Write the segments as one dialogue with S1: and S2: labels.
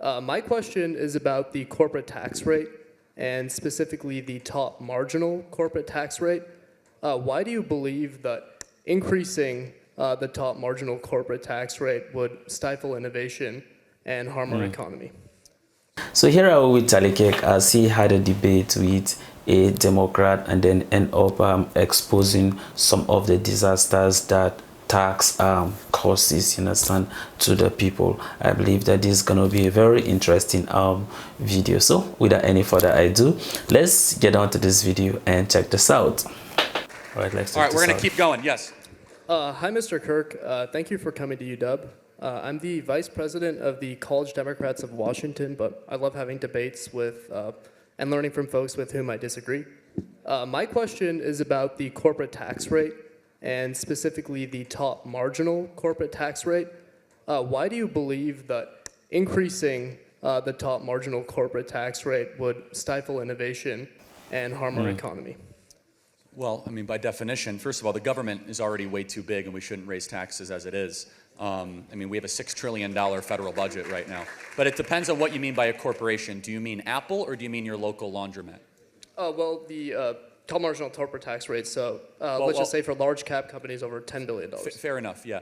S1: My question is about the corporate tax rate, and specifically the top marginal corporate tax rate. Why do you believe that increasing the top marginal corporate tax rate would stifle innovation and harm our economy?
S2: So here are with KIRK as he had a debate with a Democrat and then end up exposing some of the disasters that tax causes, you understand, to the people. I believe that this is going to be a very interesting video. So without any further ado, let's get on to this video and check this out.
S3: All right, we're going to keep going. Yes.
S1: Hi, Mr. Kirk. Thank you for coming to UW. I'm the vice president of the College Democrats of Washington, but I love having debates with and learning from folks with whom I disagree. My question is about the corporate tax rate, and specifically the top marginal corporate tax rate. Why do you believe that increasing the top marginal corporate tax rate would stifle innovation and harm our economy?
S3: Well, I mean, by definition, first of all, the government is already way too big and we shouldn't raise taxes as it is. I mean, we have a $6 trillion federal budget right now. But it depends on what you mean by a corporation. Do you mean Apple or do you mean your local laundromat?
S1: Well, the top marginal corporate tax rate, so let's just say for large cap companies over $10 billion.
S3: Fair enough, yeah.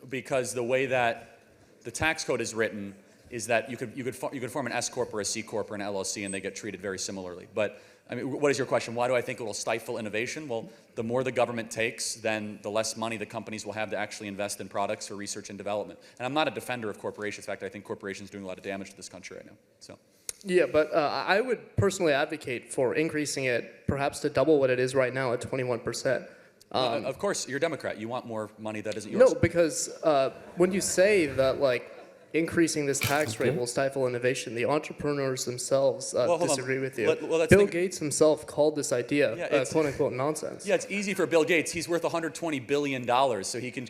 S3: Because the way that the tax code is written is that you could form an S corp or a C corp or an LLC and they get treated very similarly. But I mean, what is your question? Why do I think it will stifle innovation? Well, the more the government takes, then the less money the companies will have to actually invest in products for research and development. And I'm not a defender of corporations. In fact, I think corporations are doing a lot of damage to this country right now. So.
S1: Yeah, but I would personally advocate for increasing it perhaps to double what it is right now at 21%.
S3: Of course, you're a Democrat. You want more money that isn't yours.
S1: No, because when you say that, like, increasing this tax rate will stifle innovation, the entrepreneurs themselves disagree with you. Bill Gates himself called this idea quote-unquote nonsense.
S3: Yeah, it's easy for Bill Gates. He's worth $120 billion, so he can,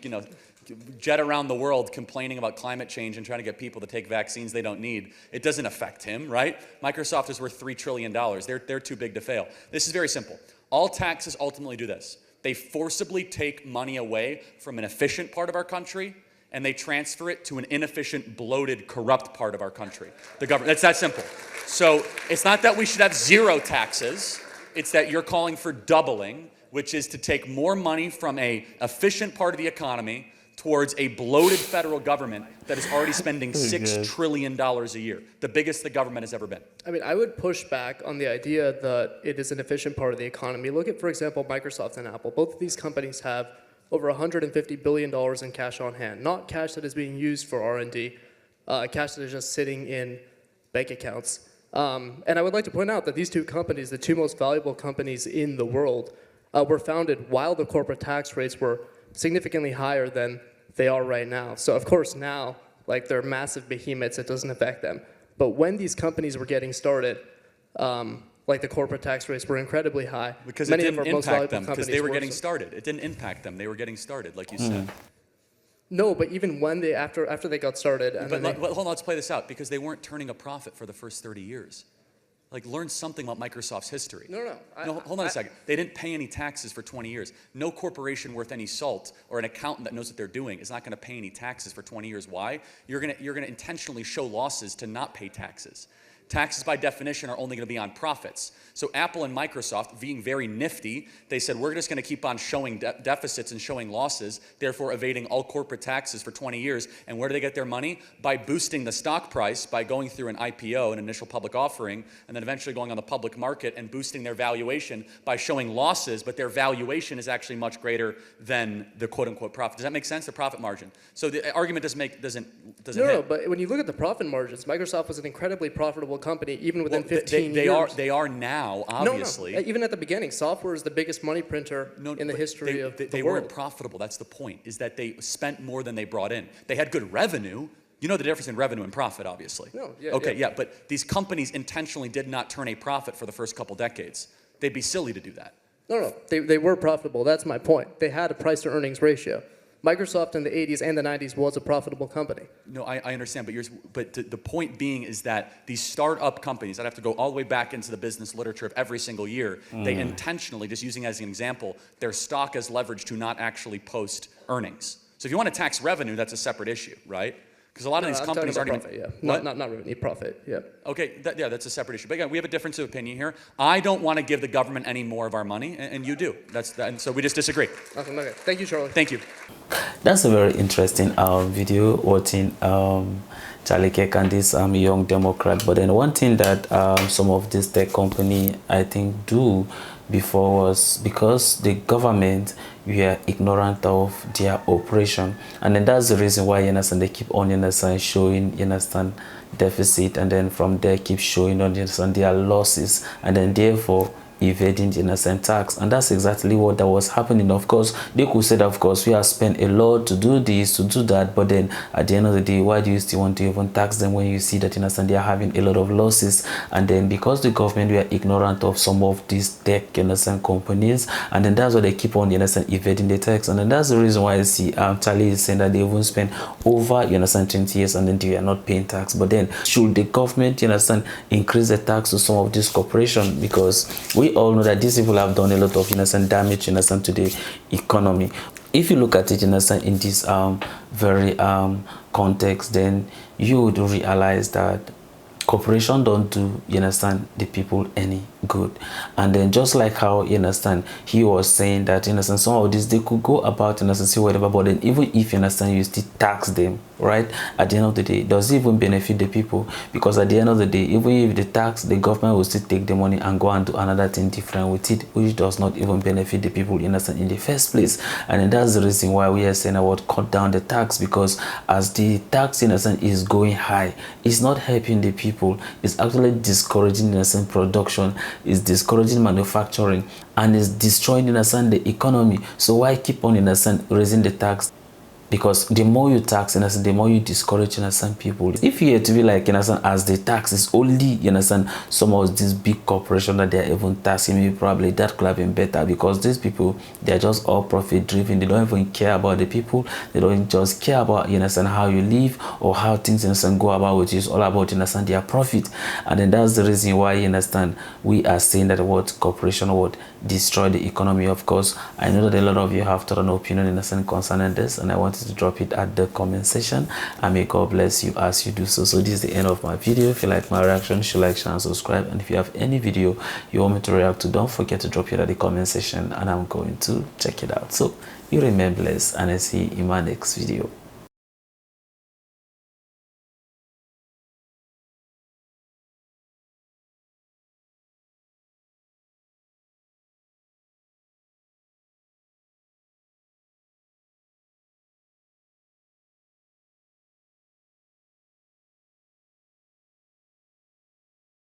S3: jet around the world complaining about climate change and trying to get people to take vaccines they don't need. It doesn't affect him, right? Microsoft is worth $3 trillion. They're too big to fail. This is very simple. All taxes ultimately do this. They forcibly take money away from an efficient part of our country and they transfer it to an inefficient, bloated, corrupt part of our country. The government. It's that simple. So it's not that we should have zero taxes. It's that you're calling for doubling, which is to take more money from an efficient part of the economy towards a bloated federal government that is already spending $6 trillion a year, the biggest the government has ever been.
S1: I mean, I would push back on the idea that it is an efficient part of the economy. Look at, for example, Microsoft and Apple. Both of these companies have over $150 billion in cash on hand, not cash that is being used for R&D, cash that is just sitting in bank accounts. And I would like to point out that these two companies, the two most valuable companies in the world, were founded while the corporate tax rates were significantly higher than they are right now. So of course now, like, they're massive behemoths, it doesn't affect them. But when these companies were getting started, like, the corporate tax rates were incredibly high.
S3: Because it didn't impact them, because they were getting started. It didn't impact them, they were getting started, like you said.
S1: No, but even when they, after they got started. And
S3: hold on, let's play this out, because they weren't turning a profit for the first 30 years. Like, learn something about Microsoft's history.
S1: No,
S3: hold on a second. They didn't pay any taxes for 20 years. No corporation worth any salt or an accountant that knows what they're doing is not going to pay any taxes for 20 years. Why? You're going to intentionally show losses to not pay taxes. Taxes, by definition, are only going to be on profits. So Apple and Microsoft, being very nifty, they said, we're just going to keep on showing deficits and showing losses, therefore evading all corporate taxes for 20 years. And where do they get their money? By boosting the stock price, by going through an IPO, an initial public offering, and then eventually going on the public market and boosting their valuation by showing losses, but their valuation is actually much greater than the quote-unquote profit. Does that make sense? The profit margin. So the argument doesn't
S1: No, but when you look at the profit margins, Microsoft was an incredibly profitable company even within 15 years.
S3: They are now, obviously.
S1: No. Even at the beginning, software is the biggest money printer in the history of the world.
S3: They weren't profitable. That's the point, is that they spent more than they brought in. They had good revenue. You know the difference in revenue and profit, obviously.
S1: No, yeah.
S3: Okay, yeah, but these companies intentionally did not turn a profit for the first couple decades. They'd be silly to do that.
S1: No, they were profitable. That's my point. They had a price-to-earnings ratio. Microsoft in the 80s and the 90s was a profitable company.
S3: No, I understand, but the point being is that these startup companies, I'd have to go all the way back into the business literature of every single year, they intentionally, just using as an example, their stock as leverage to not actually post earnings. So if you want to tax revenue, that's a separate issue, right? Because a lot of
S1: No,
S3: these
S1: I'm
S3: companies
S1: talking
S3: aren't
S1: about
S3: even.
S1: profit, yeah. Not revenue, profit, yeah.
S3: Okay, yeah, that's a separate issue. But again, we have a difference of opinion here. I don't want to give the government any more of our money, and you do. And so we just disagree.
S1: Okay. Thank you, Charlie.
S3: Thank you.
S2: That's a very interesting video watching Charlie Kirk and this young Democrat. But then one thing that some of this tech company I think do before was because the government were ignorant of their operation, and then that's the reason why, you understand, they keep on, you understand, showing, you understand, deficit, and then from there keep showing on, you understand, their losses, and then therefore evading, you understand, tax. And that's exactly what that was happening. Of course, they could say that, of course, we have spent a lot to do this, to do that, but then at the end of the day, why do you still want to even tax them when you see that, you understand, they are having a lot of losses? And then because the government were ignorant of some of these tech, you understand, companies, and then that's why they keep on, you understand, evading the tax. And then that's the reason why I see Charlie is saying that they even spend over, you understand, 20 years and then they are not paying tax. But then should the government, you understand, increase the tax to some of these corporations? Because we all know that these people have done a lot of, you understand, damage, you understand, to the economy. If you look at it, you understand, in this very context, then you would realize that corporation don't do, you understand, the people any good. And then just like how, you understand, he was saying that, you understand, some of this they could go about, you understand, say whatever, but then even if, you understand, you still tax them, right, at the end of the day, does it even benefit the people? Because at the end of the day, even if the tax, the government will still take the money and go and do another thing different with it, which does not even benefit the people, you understand, in the first place. And then that's the reason why we are saying about cut down the tax, because as the tax, you understand, is going high, it's not helping the people. It's actually discouraging, you understand, production, is discouraging manufacturing, and is destroying, you understand, the economy. So why keep on, you understand, raising the tax? Because the more you tax, you understand, the more you discourage, you understand, people. If you had to be like, you understand, as the tax is only, you understand, some of these big corporations that they are even taxing, maybe probably that could have been better, because these people, they are just all profit driven. They don't even care about the people. They don't just care about, you understand, how you live or how things, you understand, go about, which is all about, you understand, their profit. And then that's the reason why, you understand, we are saying that what corporation would destroy the economy. Of course, I know that a lot of you have an opinion, in a sense, concerning this, and I wanted to drop it at the comment section, and may God bless you as you do so. So this is the end of my video. If you like my reaction, should like, share, and subscribe. And if you have any video you want me to react to, don't forget to drop it at the comment section, and I'm going to check it out. So you remain blessed, and I see you in my next video.